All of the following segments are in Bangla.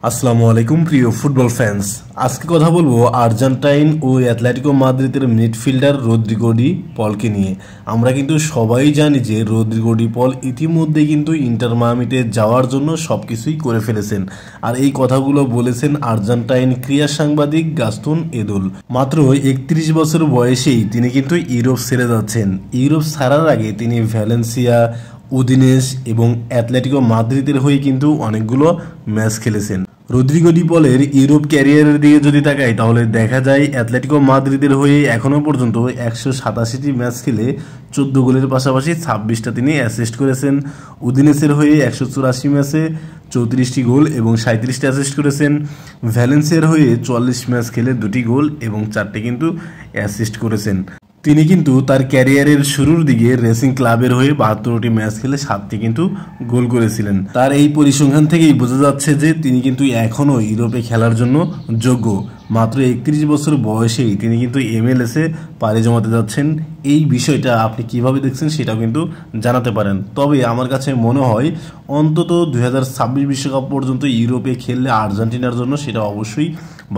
আসসালামু আলাইকুম প্রিয় ফুটবল ফ্যান্স। আজকে কথা বলবো আর্জেন্টাইন ও অ্যাটলেটিকো মাদ্রিদের মিডফিল্ডার রদ্রিগো ডি পলকে নিয়ে। আমরা কিন্তু সবাই জানি যে রদ্রিগো ডি পল ইতিমধ্যে কিন্তু ইন্টার মায়ামিতে যাওয়ার জন্য সব কিছুই করে ফেলেছেন, আর এই কথাগুলো বলেছেন আর্জেন্টাইন ক্রীড়া সাংবাদিক গাস্তুন এদুল। মাত্র 31 বছর বয়সেই তিনি কিন্তু ইউরোপ ছেড়ে যাচ্ছেন। ইউরোপ ছাড়ার আগে তিনি ভ্যালেন্সিয়া, উদিনেস এবং অ্যাটলেটিকো মাদ্রিদের হয়ে কিন্তু অনেকগুলো ম্যাচ খেলেছেন। রদ্রিগো ডি পলের ইউরোপ ক্যারিয়ারের দিকে যদি তাকাই তাহলে দেখা যায় অ্যাটলেটিকো মাদ্রিদের হয়ে এখনও পর্যন্ত 187টি ম্যাচ খেলে 14 গোলের পাশাপাশি 26টা তিনি অ্যাসিস্ট করেছেন। উদিনেসের হয়ে 184 ম্যাচে 34টি গোল এবং 37টা অ্যাসিস্ট করেছেন। ভ্যালেন্সিয়ার হয়ে 44 ম্যাচ খেলে 2টি গোল এবং 4টি কিন্তু অ্যাসিস্ট করেছেন। তিনি কিন্তু তার ক্যারিয়ারের শুরুর দিকে রেসিং ক্লাবের হয়ে 72টি ম্যাচ খেলে 7টি কিন্তু গোল করেছিলেন। তার এই পরিসংখ্যান থেকেই বোঝা যাচ্ছে যে তিনি কিন্তু এখনও ইউরোপে খেলার জন্য যোগ্য। মাত্র 31 বছর বয়সেই তিনি কিন্তু MLS-এ পাড়ি জমাতে যাচ্ছেন। এই বিষয়টা আপনি কিভাবে দেখছেন সেটাও কিন্তু জানাতে পারেন। তবে আমার কাছে মনে হয় অন্তত 2026 বিশ্বকাপ পর্যন্ত ইউরোপে খেললে আর্জেন্টিনার জন্য সেটা অবশ্যই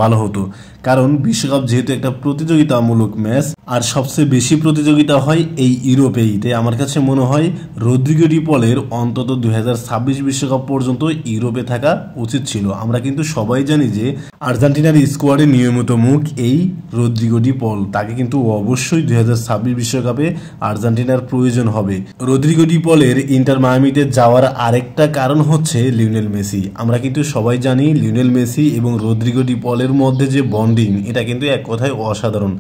ভালো হতো, কারণ বিশ্বকাপ যেহেতু একটা প্রতিযোগিতামূলক ম্যাচ আর সবচেয়ে বেশি প্রতিযোগিতা হয় এই ইউরোপেই। তাই আমার কাছে মনে হয় রদ্রিগো ডি পলের অন্তত 2026 বিশ্বকাপ পর্যন্ত ইউরোপে থাকা উচিত ছিল। আমরা কিন্তু সবাই জানি যে আর্জেন্টিনার স্কোয়াডে নিয়মিত মুখ এই রদ্রিগো ডি পল। তাকে কিন্তু অবশ্যই 2026 বিশ্বকাপে আর্জেন্টিনার প্রয়োজন হবে। রদ্রিগো ডি পলের ইন্টার মায়ামিতে যাওয়ার আরেকটা কারণ হচ্ছে লিওনেল মেসি। আমরা কিন্তু সবাই জানি লিওনেল মেসি এবং রদ্রিগো ডি পলের মধ্যে যে বন্ডিং, এটা কিন্তু এক কথায় অসাধারণ।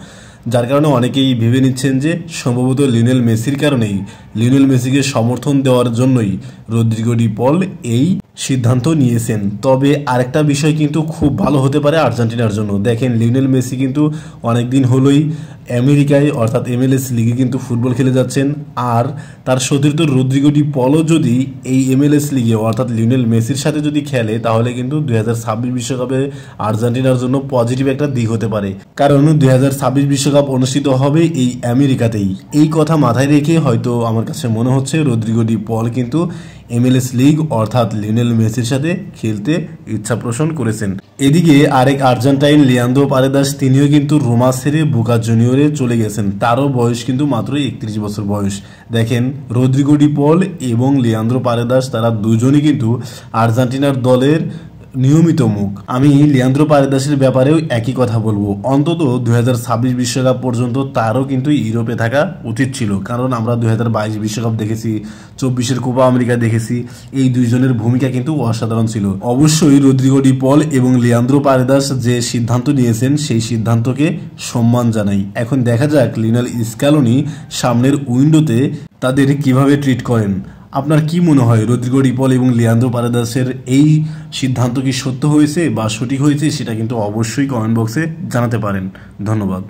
যার কারণে অনেকেই ভেবে নিচ্ছেন যে সম্ভবত লিওনেল মেসির কারণেই, লিওনেল মেসিকে সমর্থন দেওয়ার জন্যই রদ্রিগো ডি পল এই সিদ্ধান্ত নিয়েছেন। তবে আরেকটা বিষয় কিন্তু খুব ভালো হতে পারে আর্জেন্টিনার জন্য। দেখেন, লিওনেল মেসি কিন্তু অনেকদিন হলোই আমেরিকায় অর্থাৎ MLS লিগে কিন্তু ফুটবল খেলে যাচ্ছেন, আর তার সতীর্থ রদ্রিগো ডি পলও যদি এই MLS লিগে অর্থাৎ লিওনেল মেসির সাথে যদি খেলে তাহলে কিন্তু 2026 বিশ্বকাপে আর্জেন্টিনার জন্য পজিটিভ একটা দিক হতে পারে, কারণ 2026 বিশ্বকাপ অনুষ্ঠিত হবে এই আমেরিকাতেই। এই কথা মাথায় রেখে হয়তো আমার কাছে মনে হচ্ছে রদ্রিগো ডি পল কিন্তু MLS লিগ অর্থাৎ লিওনেল মেসির সাথে খেলতে ইচ্ছা পোষণ করেছেন। এদিকে আরেক আর্জেন্টাইন লিয়ান্দ্রো পারেদাস, তিনিও কিন্তু রোমা ছেড়ে বোকা জুনিয়রে চলে গেছেন। তারও বয়স কিন্তু মাত্র 31 বছর বয়স। দেখেন, রদ্রিগো ডি পল এবং লিয়ান্দ্রো পারেদাস তারা দুজনই কিন্তু আর্জেন্টিনার দলের নিয়মিত মুখ। আমি লিয়ান্দ্রো পারেদাসের ব্যাপারেও একই কথা বলবো, অন্তত 2026 বিশ্বকাপ পর্যন্ত তারও কিন্তু ইউরোপে থাকা উচিত ছিল, কারণ আমরা 2022 বিশ্বকাপ দেখেছি, 24-এর কোপা আমেরিকা দেখেছি। এই দুইজনের ভূমিকা কিন্তু অসাধারণ ছিল। অবশ্যই রদ্রিগো ডি পল এবং লিয়ান্দ্রো পারেদাস যে সিদ্ধান্ত নিয়েছেন সেই সিদ্ধান্তকে সম্মান জানাই। এখন দেখা যাক লিওনেল স্ক্যালোনি সামনের উইন্ডোতে তাদের কিভাবে ট্রিট করেন। আপনার কি মনে হয় রদ্রিগো ডি পল এবং লিয়ান্দ্রো পারেদাসের এই সিদ্ধান্ত কি সত্য হয়েছে বা সঠিক হয়েছে, সেটা কিন্তু অবশ্যই কমেন্ট বক্সে জানাতে পারেন। ধন্যবাদ।